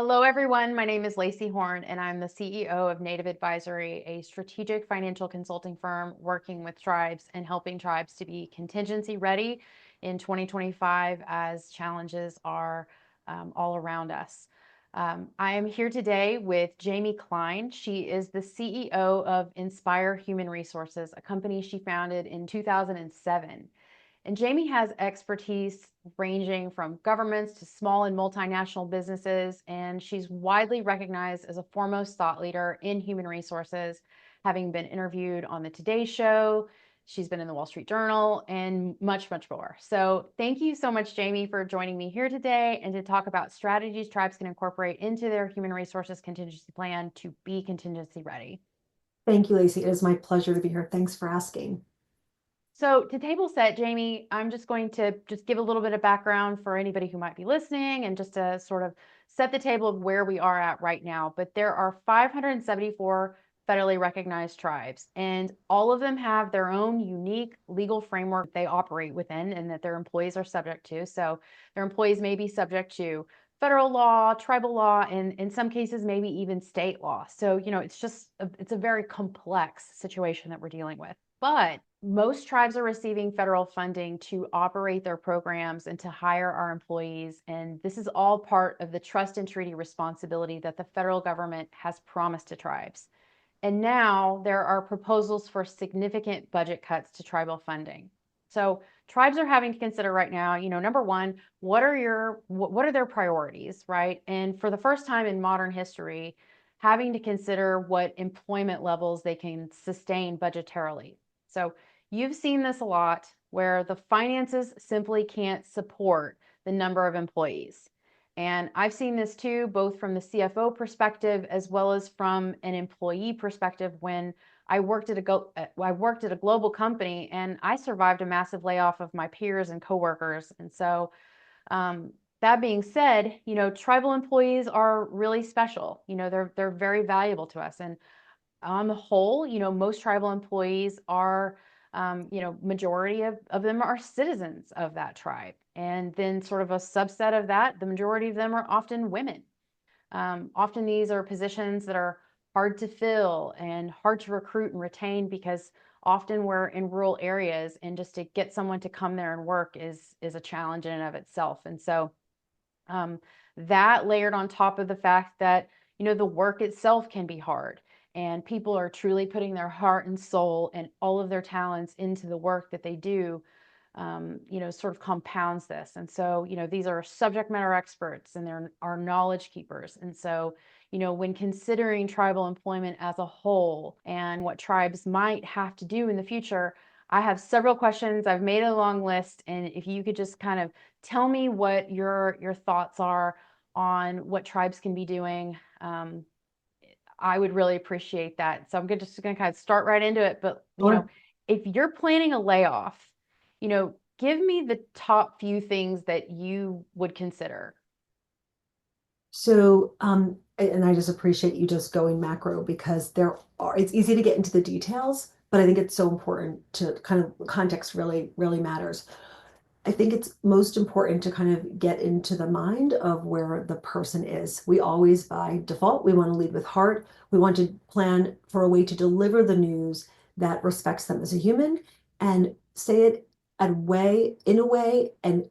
Hello, everyone. My name is Lacey Horn, and I'm the CEO of Native Advisory, a strategic financial consulting firm working with tribes and helping tribes to be contingency ready in 2025 as challenges are all around us. I am here today with Jaime Klein. She is the CEO of Inspire Human Resources, a company she founded in 2007. And Jaime has expertise ranging from governments to small and multinational businesses, and she's widely recognized as a foremost thought leader in human resources, having been interviewed on the Today Show. She's been in the Wall Street Journal and much, much more. So thank you so much, Jaime, for joining me here today and to talk about strategies tribes can incorporate into their human resources contingency plan to be contingency ready. Thank you, Lacey. It is my pleasure to be here. Thanks for asking. So to table set, Jaime, I'm just going to give a little bit of background for anybody who might be listening and just to sort of set the table of where we are at right now. But there are 574 federally recognized tribes, and all of them have their own unique legal framework they operate within and that their employees are subject to. So their employees may be subject to federal law, tribal law, and in some cases, maybe even state law. So, it's a very complex situation that we're dealing with. But most tribes are receiving federal funding to operate their programs and to hire our employees. And this is all part of the trust and treaty responsibility that the federal government has promised to tribes. And now there are proposals for significant budget cuts to tribal funding. So tribes are having to consider right now, number one, what are their priorities, right? And for the first time in modern history, having to consider what employment levels they can sustain budgetarily. So you've seen this a lot where the finances simply can't support the number of employees. And I've seen this too, both from the CFO perspective as well as from an employee perspective. When I worked at a global company and I survived a massive layoff of my peers and coworkers. And so that being said, tribal employees are really special. They're very valuable to us. And on the whole, most tribal employees are, majority of them are citizens of that tribe. And then sort of a subset of that, the majority of them are often women. Often these are positions that are hard to fill and hard to recruit and retain because often we're in rural areas and just to get someone to come there and work is a challenge in and of itself. And so that layered on top of the fact that, the work itself can be hard and people are truly putting their heart and soul and all of their talents into the work that they do, sort of compounds this. And so, these are subject matter experts and they're our knowledge keepers. And so, when considering tribal employment as a whole and what tribes might have to do in the future, I have several questions. I've made a long list. And if you could just kind of tell me what your thoughts are on what tribes can be doing, I would really appreciate that. So I'm just going to kind of start right into it. But, Sure. if you're planning a layoff, give me the top few things that you would consider. And I just appreciate you just going macro because it's easy to get into the details, but I think it's so important to kind of context really, really matters. I think it's most important to kind of get into the mind of where the person is. We always, by default, we want to lead with heart. We want to plan for a way to deliver the news that respects them as a human and say it in a way and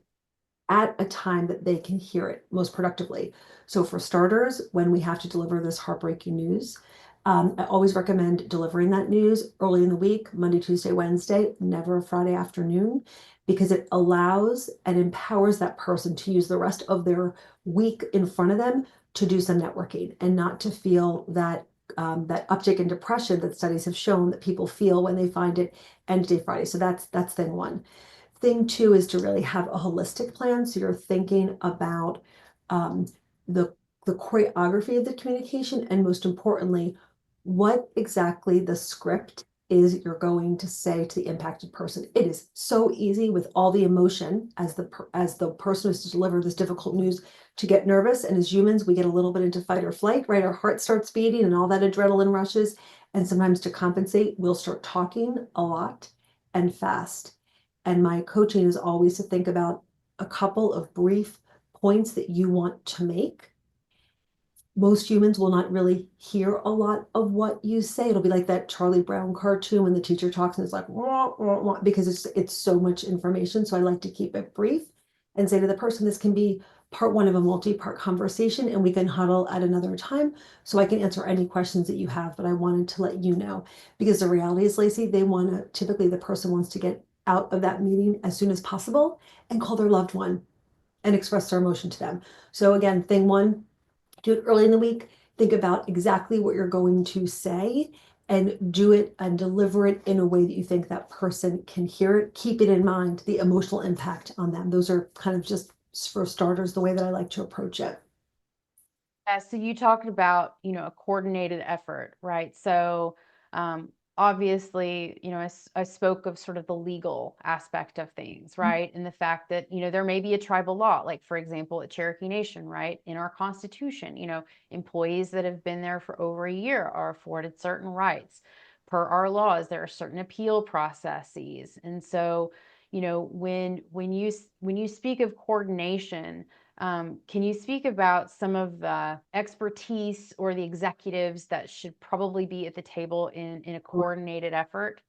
at a time that they can hear it most productively. So for starters, when we have to deliver this heartbreaking news, I always recommend delivering that news early in the week, Monday, Tuesday, Wednesday, never a Friday afternoon, because it allows and empowers that person to use the rest of their week in front of them to do some networking and not to feel that uptick in depression that studies have shown that people feel when they find it end of day Friday. So that's thing one. Thing two is to really have a holistic plan. So you're thinking about um, the choreography of the communication, and most importantly, what exactly the script is you're going to say to the impacted person. It is so easy with all the emotion as the person who's to deliver this difficult news to get nervous. And as humans, we get a little bit into fight or flight, right? Our heart starts beating and all that adrenaline rushes. And sometimes to compensate, we'll start talking a lot and fast. And my coaching is always to think about a couple of brief points that you want to make most humans will not really hear a lot of what you say. It'll be like that Charlie Brown cartoon when the teacher talks and it's like wah, wah, wah, because it's so much information. So I like to keep it brief and say to the person, this can be part one of a multi-part conversation, and we can huddle at another time so I can answer any questions that you have. But I wanted to let you know, because the reality is, Lacey, they want to, typically the person wants to get out of that meeting as soon as possible and call their loved one and express their emotion to them. So again, thing one, do it early in the week. Think about exactly what you're going to say and do it and deliver it in a way that you think that person can hear it. Keep it in mind, the emotional impact on them. Those are kind of just for starters, the way that I like to approach it. So you talked about, a coordinated effort, right? So um, obviously, I spoke of sort of the legal aspect of things, right? And the fact that, there may be a tribal law, like for example, at Cherokee Nation, right? In our Constitution, employees that have been there for over a year are afforded certain rights. Per our laws, there are certain appeal processes. And so, when you speak of coordination, can you speak about some of the expertise or the executives that should probably be at the table in a coordinated effort?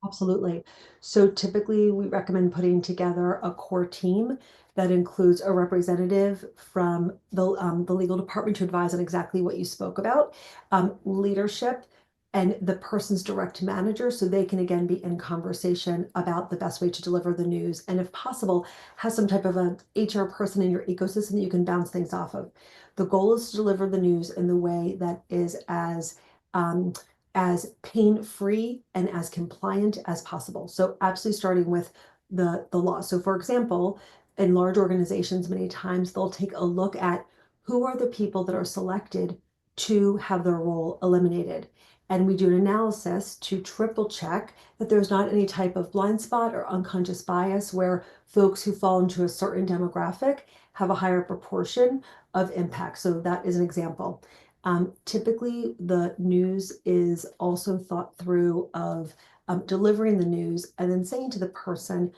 Absolutely. So typically we recommend putting together a core team that includes a representative from the legal department to advise on exactly what you spoke about, leadership, and the person's direct manager, so they can again be in conversation about the best way to deliver the news. And if possible, have some type of a HR person in your ecosystem that you can bounce things off of. The goal is to deliver the news in the way that is um, as pain-free and as compliant as possible. So absolutely starting with the law. So for example, in large organizations, many times they'll take a look at who are the people that are selected to have their role eliminated. And we do an analysis to triple check that there's not any type of blind spot or unconscious bias where folks who fall into a certain demographic have a higher proportion of impact. So that is an example. Typically, the news is also thought through of delivering the news and then saying to the person,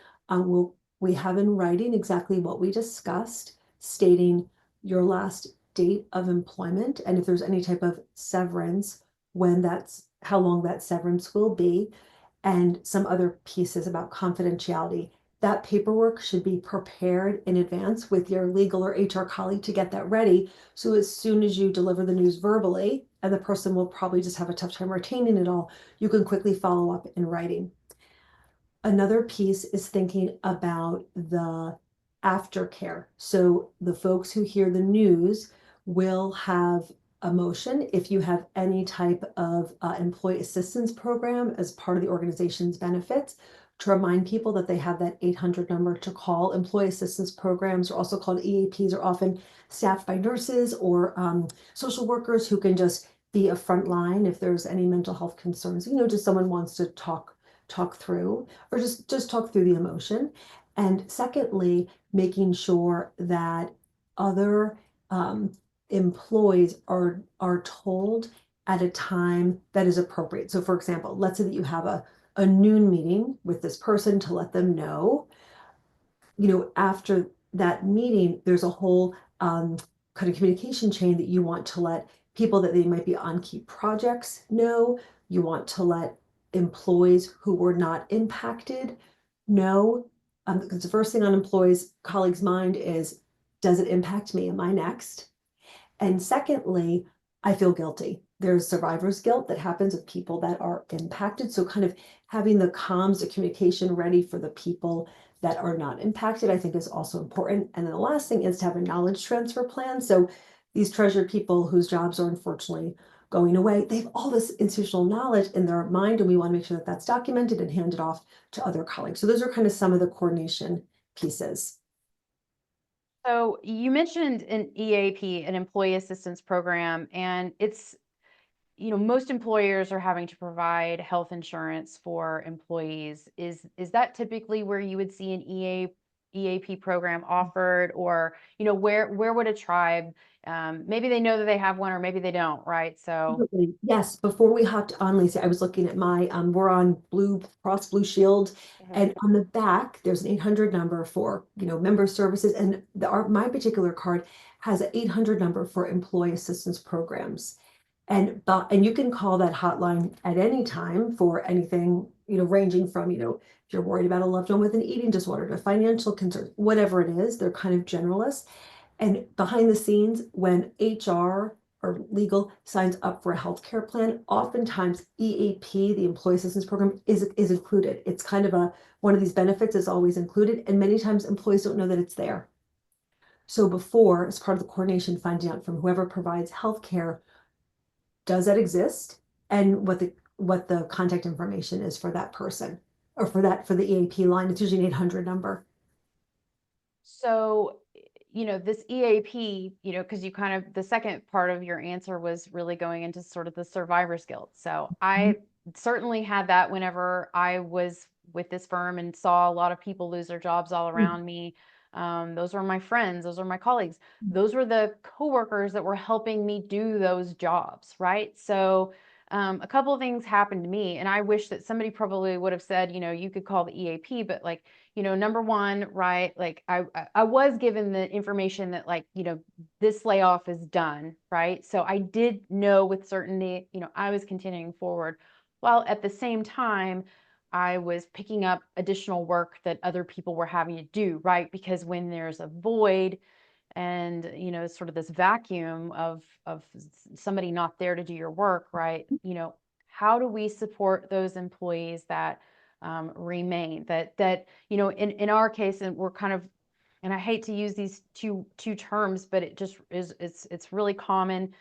we have in writing exactly what we discussed, stating your last date of employment, and if there's any type of severance, when that's how long that severance will be, and some other pieces about confidentiality. That paperwork should be prepared in advance with your legal or HR colleague to get that ready. So as soon as you deliver the news verbally, and the person will probably just have a tough time retaining it all, you can quickly follow up in writing. Another piece is thinking about the aftercare. So the folks who hear the news will have a motion if you have any type of employee assistance program as part of the organization's benefits, to remind people that they have that 800 number to call. Employee assistance programs are also called EAPs, are often staffed by nurses or social workers who can just be a front line if there's any mental health concerns, just someone wants to talk through, or just talk through the emotion. And secondly, making sure that other employees are told at a time that is appropriate. So for example, let's say that you have a noon meeting with this person to let them know, after that meeting, there's a whole kind of communication chain that you want to let people that they might be on key projects know. You want to let employees who were not impacted know. Because the first thing on employees, colleagues' mind is, does it impact me? Am I next? And secondly, I feel guilty. There's survivor's guilt that happens with people that are impacted. So kind of having the comms, the communication ready for the people that are not impacted, I think is also important. And then the last thing is to have a knowledge transfer plan. So these treasured people whose jobs are unfortunately going away, they have all this institutional knowledge in their mind, and we want to make sure that that's documented and handed off to other colleagues. So those are kind of some of the coordination pieces. So you mentioned an EAP, an employee assistance program, and it's, most employers are having to provide health insurance for employees. Is that typically where you would see an EAP program offered, or, where would a tribe, maybe they know that they have one, or maybe they don't, right? So. Absolutely. Yes, before we hopped on, Lacey, I was looking at my, we're on Blue Cross Blue Shield, Mhm. and on the back, there's an 800 number for, member services, and my particular card has an 800 number for employee assistance programs. And you can call that hotline at any time for anything, ranging from, if you're worried about a loved one with an eating disorder to financial concerns, whatever it is, they're kind of generalists. And behind the scenes, when HR or legal signs up for a healthcare plan, oftentimes EAP, the Employee Assistance Program, is included. It's kind of one of these benefits is always included, and many times employees don't know that it's there. So before, as part of the coordination, finding out from whoever provides healthcare, does that exist, and what the contact information is for that person, or for the EAP line. It's usually an 800 number. So, this EAP, because you kind of, the second part of your answer was really going into sort of the survivor's guilt. So I certainly had that whenever I was with this firm and saw a lot of people lose their jobs all around me. Those were my friends, those were my colleagues, those were the coworkers that were helping me do those jobs, right? So a couple of things happened to me, and I wish that somebody probably would have said, you could call the EAP, but like, number one, right? Like I was given the information that, like, this layoff is done, right? So I did know with certainty, I was continuing forward, while at the same time, I was picking up additional work that other people were having to do, right? Because when there's a void and, sort of this vacuum of somebody not there to do your work, right? How do we support those employees that remain, that in our case, and we're kind of, and I hate to use these two terms, but it just is, it's really common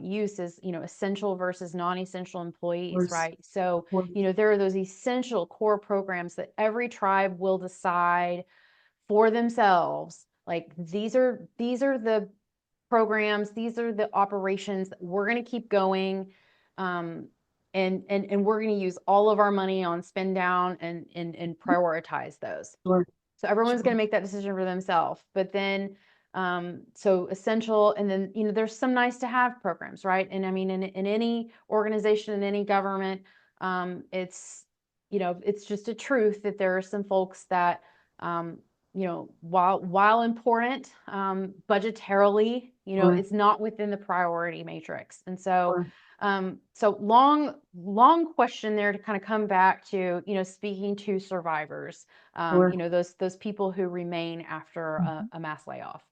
use, is, essential versus non-essential employees, Course, right? So, course, there are those essential core programs that every tribe will decide for themselves, like, these are the programs, these are the operations that we're going to keep going, and we're going to use all of our money on spend down and prioritize those. sure, So everyone's sure, going to make that decision for themselves. But then, so essential, and then, there's some nice to have programs, right? And I mean, in any organization, in any government, it's, it's just a truth that there are some folks that, while important, budgetarily, sure, it's not within the priority matrix. And so, sure, so long question there to kind of come back to, speaking to survivors, sure. those people who remain after Mhm. a mass layoff.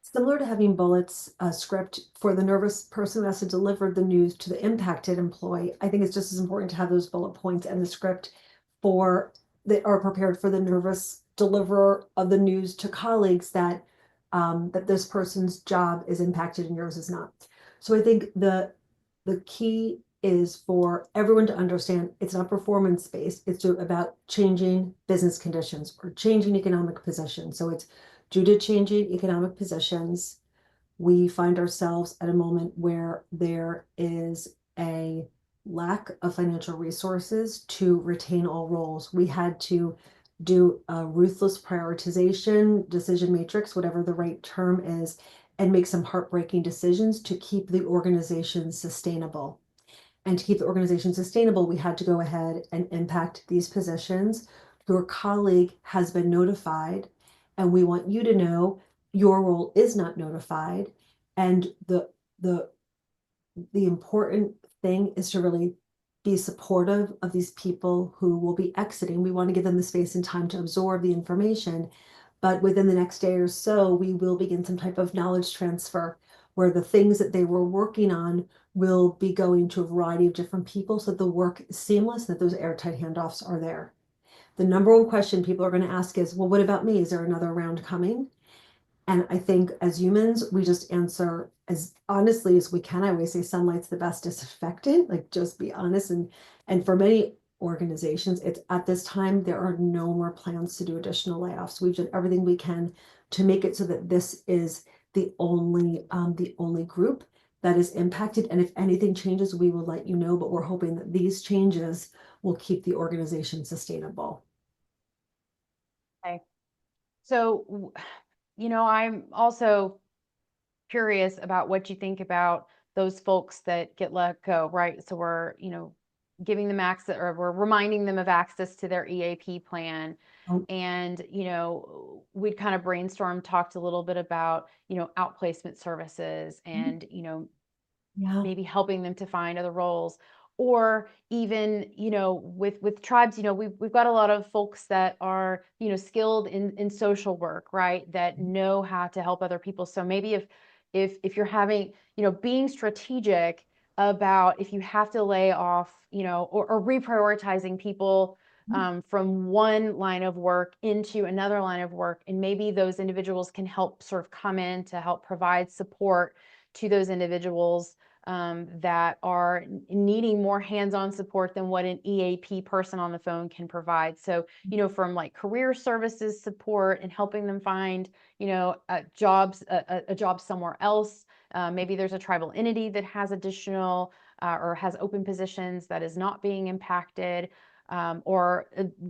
Similar to having bullets, a script for the nervous person who has to deliver the news to the impacted employee, I think it's just as important to have those bullet points and the script for that are prepared for the nervous deliverer of the news to colleagues that this person's job is impacted and yours is not. So I think the key is for everyone to understand it's not performance based. It's about changing business conditions or changing economic positions. So it's due to changing economic positions, we find ourselves at a moment where there is a lack of financial resources to retain all roles. We had to do a ruthless prioritization, decision matrix, whatever the right term is, and make some heartbreaking decisions to keep the organization sustainable. And to keep the organization sustainable, we had to go ahead and impact these positions. Your colleague has been notified, and we want you to know your role is not notified. And the important thing is to really be supportive of these people who will be exiting. We want to give them the space and time to absorb the information. But within the next day or so, we will begin some type of knowledge transfer where the things that they were working on will be going to a variety of different people so that the work is seamless, that those airtight handoffs are there. The number one question people are going to ask is, well, what about me? Is there another round coming? And I think as humans, we just answer as honestly as we can. I always say sunlight's the best disinfectant, like just be honest. And for many organizations, it's at this time, there are no more plans to do additional layoffs. We've done everything we can to make it so that this is the only group that is impacted. And if anything changes, we will let you know, but we're hoping that these changes will keep the organization sustainable. Okay. So, I'm also curious about what you think about those folks that get let go, right? So we're, giving them access, or we're reminding them of access to their EAP plan. Oh, And, we'd kind of brainstorm, talked a little bit about, outplacement services mhm. and, Yeah. maybe helping them to find other roles. Or even, with tribes, we've got a lot of folks that are, skilled in social work, right, that know how to help other people. So maybe if you're having, being strategic about, if you have to lay off, or reprioritizing people, from one line of work into another line of work, and maybe those individuals can help sort of come in to help provide support to those individuals, that are needing more hands-on support than what an EAP person on the phone can provide. So, from like career services support and helping them find, a job somewhere else. Maybe there's a tribal entity that has additional, or has open positions that is not being impacted, or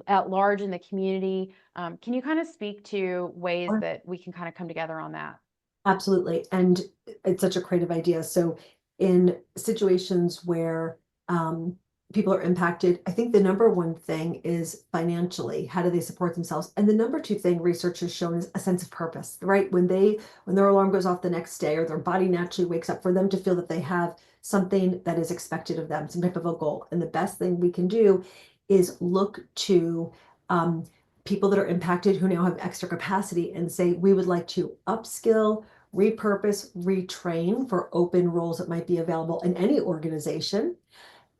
at large in the community. Can you kind of speak to ways Or that we can kind of come together on that? absolutely. And it's such a creative idea. So in situations where people are impacted, I think the number one thing is financially, how do they support themselves? And the number two thing research has shown is a sense of purpose, right? When their alarm goes off the next day or their body naturally wakes up, for them to feel that they have something that is expected of them, some type of a goal. And the best thing we can do is look to um, people that are impacted who now have extra capacity and say, we would like to upskill, repurpose, retrain for open roles that might be available in any organization.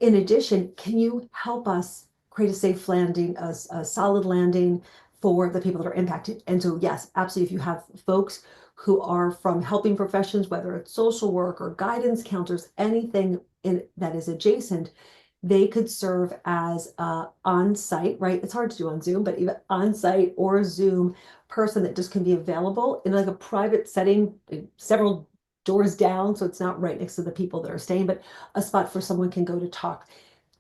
In addition, can you help us create a safe landing, a solid landing for the people that are impacted? And so, yes, absolutely. If you have folks who are from helping professions, whether it's social work or guidance counselors, anything that is adjacent, they could serve as on-site, right? It's hard to do on Zoom, but even on-site or Zoom person that just can be available in like a private setting, several doors down, so it's not right next to the people that are staying, but a spot for someone can go to talk.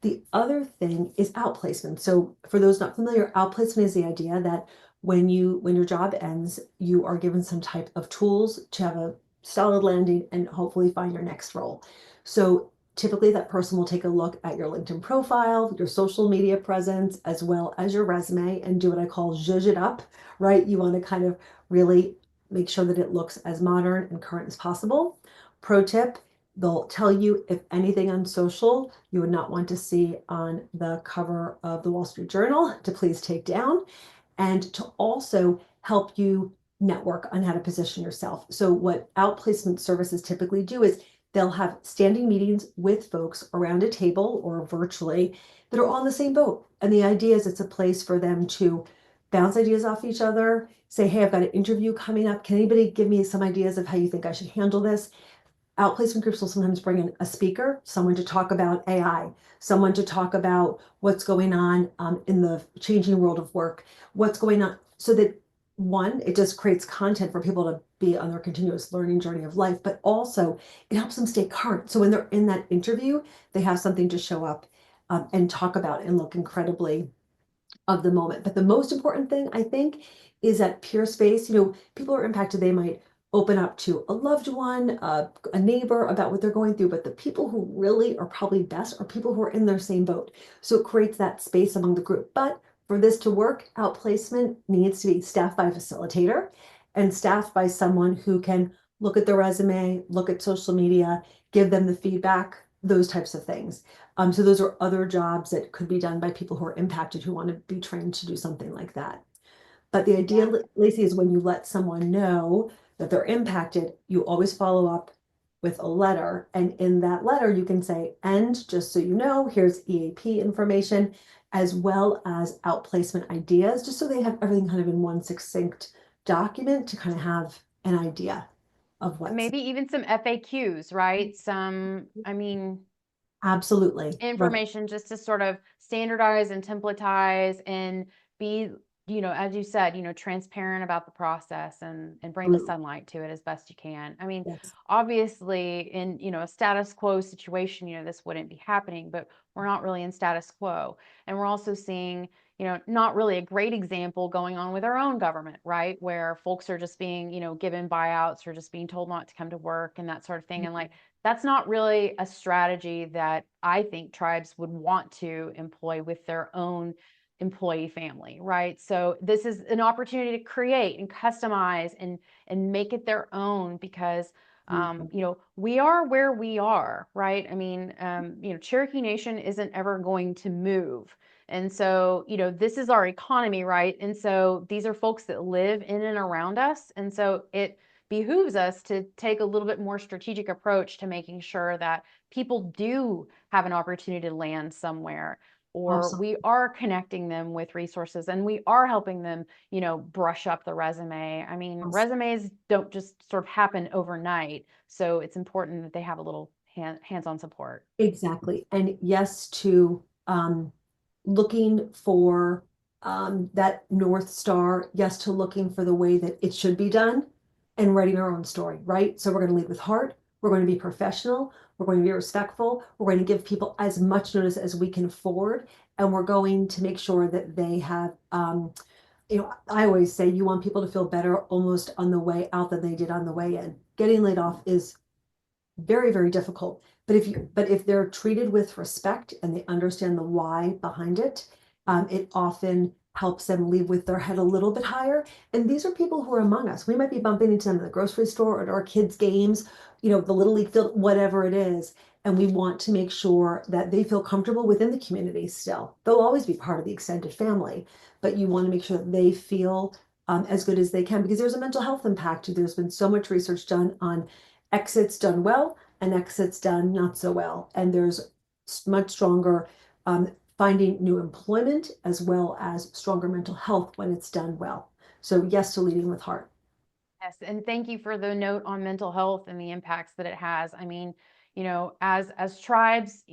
The other thing is outplacement. So for those not familiar, outplacement is the idea that when your job ends, you are given some type of tools to have a solid landing and hopefully find your next role. So typically that person will take a look at your LinkedIn profile, your social media presence, as well as your resume, and do what I call zhuzh it up, right? You want to kind of really make sure that it looks as modern and current as possible. Pro tip, they'll tell you if anything on social you would not want to see on the cover of the Wall Street Journal to please take down, and to also help you network on how to position yourself. So what outplacement services typically do is they'll have standing meetings with folks around a table or virtually that are all in the same boat. And the idea is it's a place for them to bounce ideas off each other, say, hey, I've got an interview coming up. Can anybody give me some ideas of how you think I should handle this? Outplacement groups will sometimes bring in a speaker, someone to talk about AI, someone to talk about what's going on in the changing world of work, what's going on, so that one, it just creates content for people to be on their continuous learning journey of life, but also it helps them stay current. So when they're in that interview, they have something to show up and talk about and look incredibly of the moment. But the most important thing, I think, is that peer space. People are impacted. They might open up to a loved one, a neighbor about what they're going through, but the people who really are probably best are people who are in their same boat. So it creates that space among the group. But for this to work, outplacement needs to be staffed by a facilitator and staffed by someone who can look at their resume, look at social media, give them the feedback, those types of things. So those are other jobs that could be done by people who are impacted who want to be trained to do something like that. But the idea, Yeah. Lacey, is when you let someone know that they're impacted, you always follow up with a letter. And in that letter, you can say, and just so you know, here's EAP information, as well as outplacement ideas, just so they have everything kind of in one succinct document to kind of have an idea of what's Maybe even some FAQs, right? absolutely right. Information just to sort of standardize and templatize and be, as you said, transparent about the process and bring the Absolutely. sunlight to it as best you can. Yes. Obviously in, a status quo situation, this wouldn't be happening, but we're not really in status quo. And we're also seeing, not really a great example going on with our own government, right? Where folks are just being, given buyouts or just being told not to come to work and that sort of thing. And like, that's not really a strategy that I think tribes would want to employ with their own employee family, right? So this is an opportunity to create and customize and make it their own because we are where we are, right? I mean, Cherokee Nation isn't ever going to move. And so, this is our economy, right? And so these are folks that live in and around us. And so it behooves us to take a little bit more strategic approach to making sure that people do have an opportunity to land somewhere, or Awesome. we are connecting them with resources and we are helping them, brush up the resume. I mean, Awesome. resumes don't just sort of happen overnight. So it's important that they have a little hands-on support. Exactly. And yes, to looking for that North Star, yes, to looking for the way that it should be done and writing our own story, right? So we're going to lead with heart. We're going to be professional. We're going to be respectful. We're going to give people as much notice as we can afford. And we're going to make sure that they have, I always say you want people to feel better almost on the way out than they did on the way in. Getting laid off is very, very difficult. But if they're treated with respect and they understand the why behind it, it often helps them leave with their head a little bit higher. And these are people who are among us. We might be bumping into them in the grocery store or at our kids' games, the Little League field, whatever it is. And we want to make sure that they feel comfortable within the community still. They'll always be part of the extended family, but you want to make sure that they feel as good as they can because there's a mental health impact. There's been so much research done on exits done well and exits done not so well. And there's much stronger finding new employment as well as stronger mental health when it's done well. So yes to leading with heart. Yes, and thank you for the note on mental health and the impacts that it has. I mean, as tribes,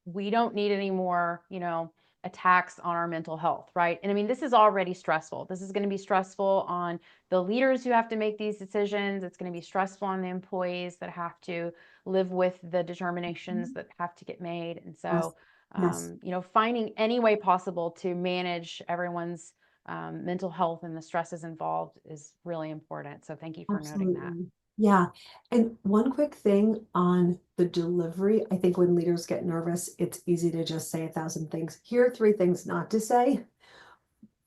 we don't need any more, attacks on our mental health, right? And I mean, this is already stressful. This is going to be stressful on the leaders who have to make these decisions. It's going to be stressful on the employees that have to live with the determinations that have to get made. And Yes. so, Yes. finding any way possible to manage everyone's mental health and the stresses involved is really important. So thank you for noting that. Absolutely. Yeah. And one quick thing on the delivery, I think when leaders get nervous, it's easy to just say 1,000 things. Here are 3 things not to say.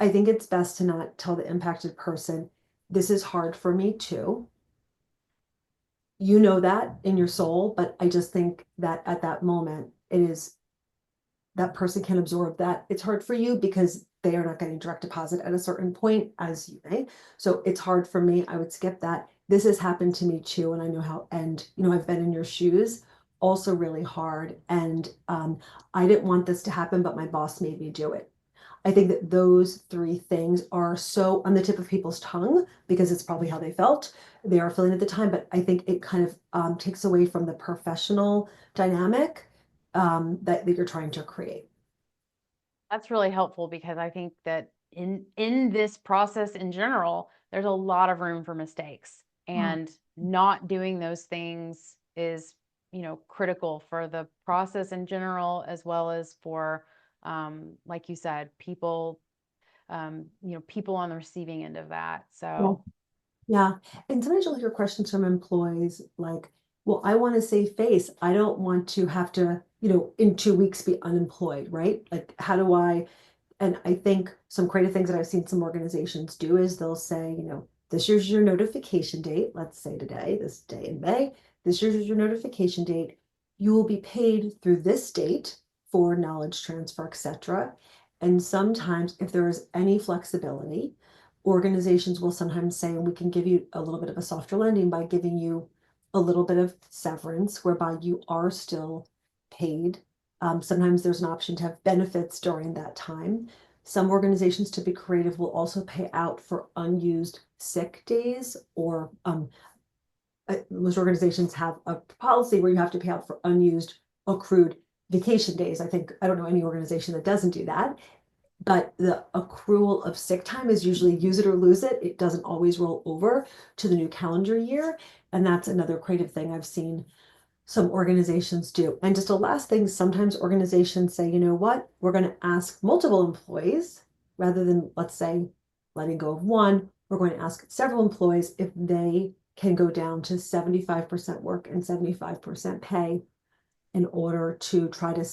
I think it's best to not tell the impacted person, this is hard for me too. You know that in your soul, but I just think that at that moment, it is that person can absorb that. It's hard for you because they are not getting direct deposit at a certain point, as you may. So it's hard for me. I would skip that. This has happened to me too, and I know how, and I've been in your shoes, also really hard. And I didn't want this to happen, but my boss made me do it. I think that those 3 things are so on the tip of people's tongue because it's probably how they felt. They are feeling at the time, but I think it kind of takes away from the professional dynamic that you're trying to create. That's really helpful because I think that in this process in general, there's a lot of room for mistakes, Mm. and not doing those things is, critical for the process in general, as well as for, like you said, people on the receiving end of that. Yeah. So Yeah. And sometimes you'll hear questions from employees like, well, I want to save face. I don't want to have to, in 2 weeks be unemployed, right? Like, how do I and I think some creative things that I've seen some organizations do is they'll say, this year's your notification date. Let's say today, this day in May, this year's your notification date. You will be paid through this date for knowledge transfer, etc. And sometimes, if there is any flexibility, organizations will sometimes say, we can give you a little bit of a softer landing by giving you a little bit of severance, whereby you are still paid. Sometimes there's an option to have benefits during that time. Some organizations, to be creative, will also pay out for unused sick days, or most organizations have a policy where you have to pay out for unused accrued vacation days. I don't know any organization that doesn't do that, but the accrual of sick time is usually use it or lose it. It doesn't always roll over to the new calendar year. And that's another creative thing I've seen some organizations do. And just a last thing, sometimes organizations say, you know what, we're going to ask multiple employees rather than, let's say, letting go of one, we're going to ask several employees if they can go down to 75% work and 75% pay in order to try to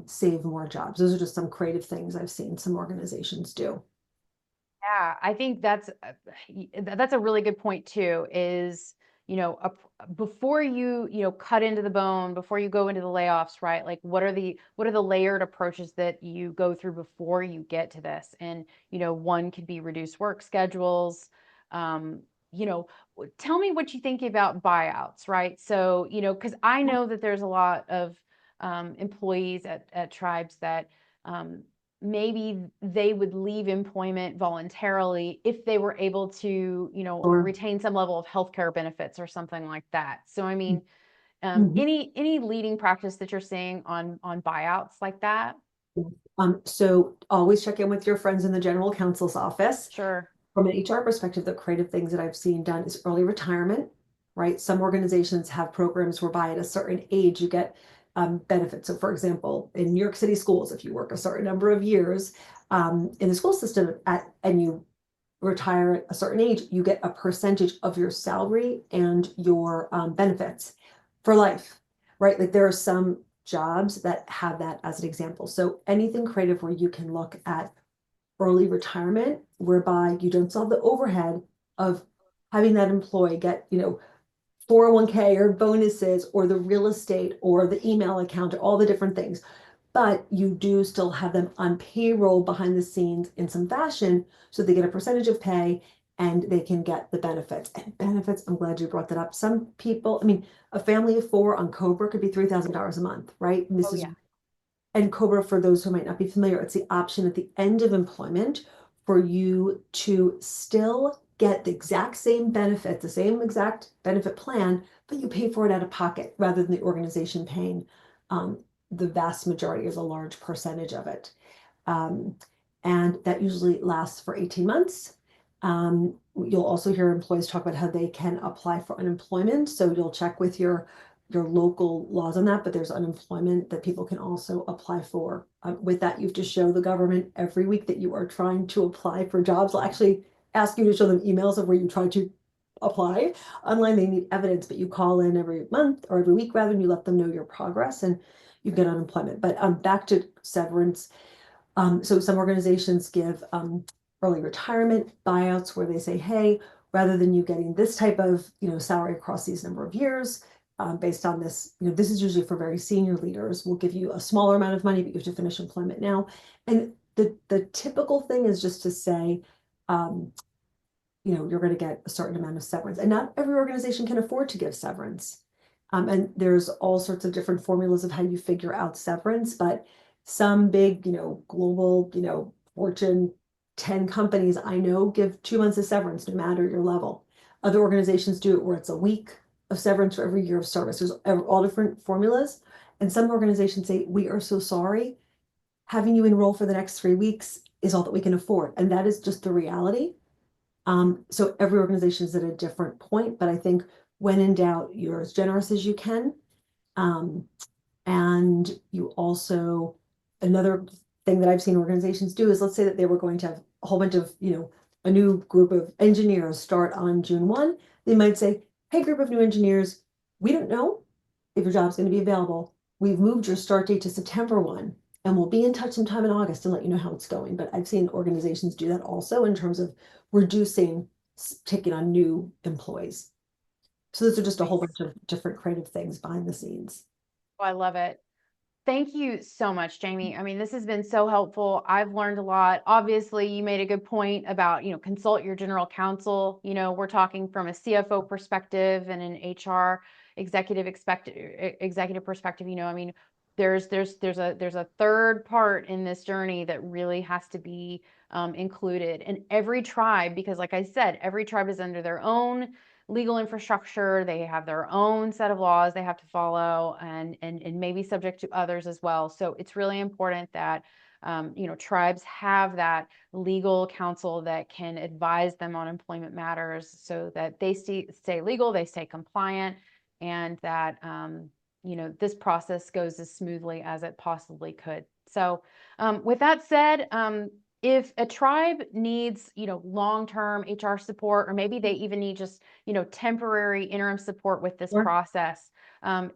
save more jobs. Those are just some creative things I've seen some organizations do. Yeah, I think that's a really good point too, is, before you cut into the bone, before you go into the layoffs, right? Like what are the layered approaches that you go through before you get to this? And, one could be reduced work schedules. Um, Tell me what you think about buyouts, right? So, because I know that there's a lot of employees at tribes that maybe they would leave employment voluntarily if they were able to, Or retain some level of healthcare benefits or something like that. So, I mean, Mhm. any leading practice that you're seeing on buyouts like that? So always check in with your friends in the general counsel's office. Sure. From an HR perspective, the creative things that I've seen done is early retirement, right? Some organizations have programs whereby at a certain age you get benefits. So, for example, in New York City schools, if you work a certain number of years in the school system and you retire at a certain age, you get a percentage of your salary and your benefits for life, right? Like there are some jobs that have that as an example. So anything creative where you can look at early retirement, whereby you don't solve the overhead of having that employee get, 401k or bonuses or the real estate or the email account or all the different things. But you do still have them on payroll behind the scenes in some fashion. So they get a percentage of pay and they can get the benefits. And benefits, I'm glad you brought that up. Some people, I mean, a family of four on Cobra could be $3,000 a month, right? And this Oh is yeah. and Cobra, for those who might not be familiar, it's the option at the end of employment for you to still get the exact same benefit, the same exact benefit plan, but you pay for it out of pocket rather than the organization paying the vast majority or the large percentage of it. Um, and that usually lasts for 18 months. You'll also hear employees talk about how they can apply for unemployment. So you'll check with your local laws on that, but there's unemployment that people can also apply for. With that, you have to show the government every week that you are trying to apply for jobs. They'll actually ask you to show them emails of where you tried to apply. Online, they need evidence, but you call in every month or every week rather, and you let them know your progress and you get unemployment. But back to severance. So some organizations give early retirement buyouts where they say, hey, rather than you getting this type of salary across these number of years, based on this, this is usually for very senior leaders. We'll give you a smaller amount of money, but you have to finish employment now. And the typical thing is just to say, um, you're going to get a certain amount of severance. And not every organization can afford to give severance. And there's all sorts of different formulas of how you figure out severance, but some big, global, Fortune 10 companies I know give 2 months of severance no matter your level. Other organizations do it where it's a week of severance for every year of service. There's all different formulas. And some organizations say, we are so sorry. Having you enroll for the next 3 weeks is all that we can afford. And that is just the reality. So every organization is at a different point, but I think when in doubt, you're as generous as you can. Um, and you also, another thing that I've seen organizations do is let's say that they were going to have a whole bunch of, a new group of engineers start on June 1. They might say, hey, group of new engineers, we don't know if your job's going to be available. We've moved your start date to September 1, and we'll be in touch sometime in August and let you know how it's going. But I've seen organizations do that also in terms of reducing taking on new employees. So those are just a whole Nice. bunch of different creative things behind the scenes. Oh, I love it. Thank you so much, Jamie. I mean, this has been so helpful. I've learned a lot. Obviously, you made a good point about, consult your general counsel. We're talking from a CFO perspective and an HR executive perspective. I mean, there's a third part in this journey that really has to be included. And every tribe, because like I said, every tribe is under their own legal infrastructure. They have their own set of laws they have to follow, and maybe subject to others as well. So it's really important that tribes have that legal counsel that can advise them on employment matters, so that they stay legal, they stay compliant, and that this process goes as smoothly as it possibly could. So with that said, if a tribe needs, long-term HR support, or maybe they even need just, temporary interim support with this Sure. process,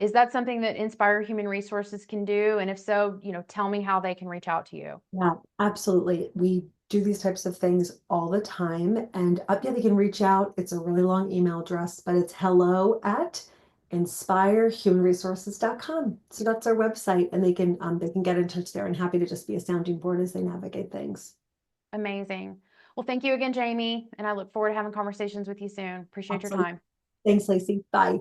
is that something that Inspire Human Resources can do? And if so, tell me how they can reach out to you. Yeah, absolutely. We do these types of things all the time. And yeah, they can reach out. It's a really long email address, but it's hello@inspirehumanresources.com. So that's our website, and they can get in touch there, and happy to just be a sounding board as they navigate things. Amazing. Well, thank you again, Jamie, and I look forward to having conversations with you soon. Appreciate your Awesome. time. Thanks, Lacey. Bye.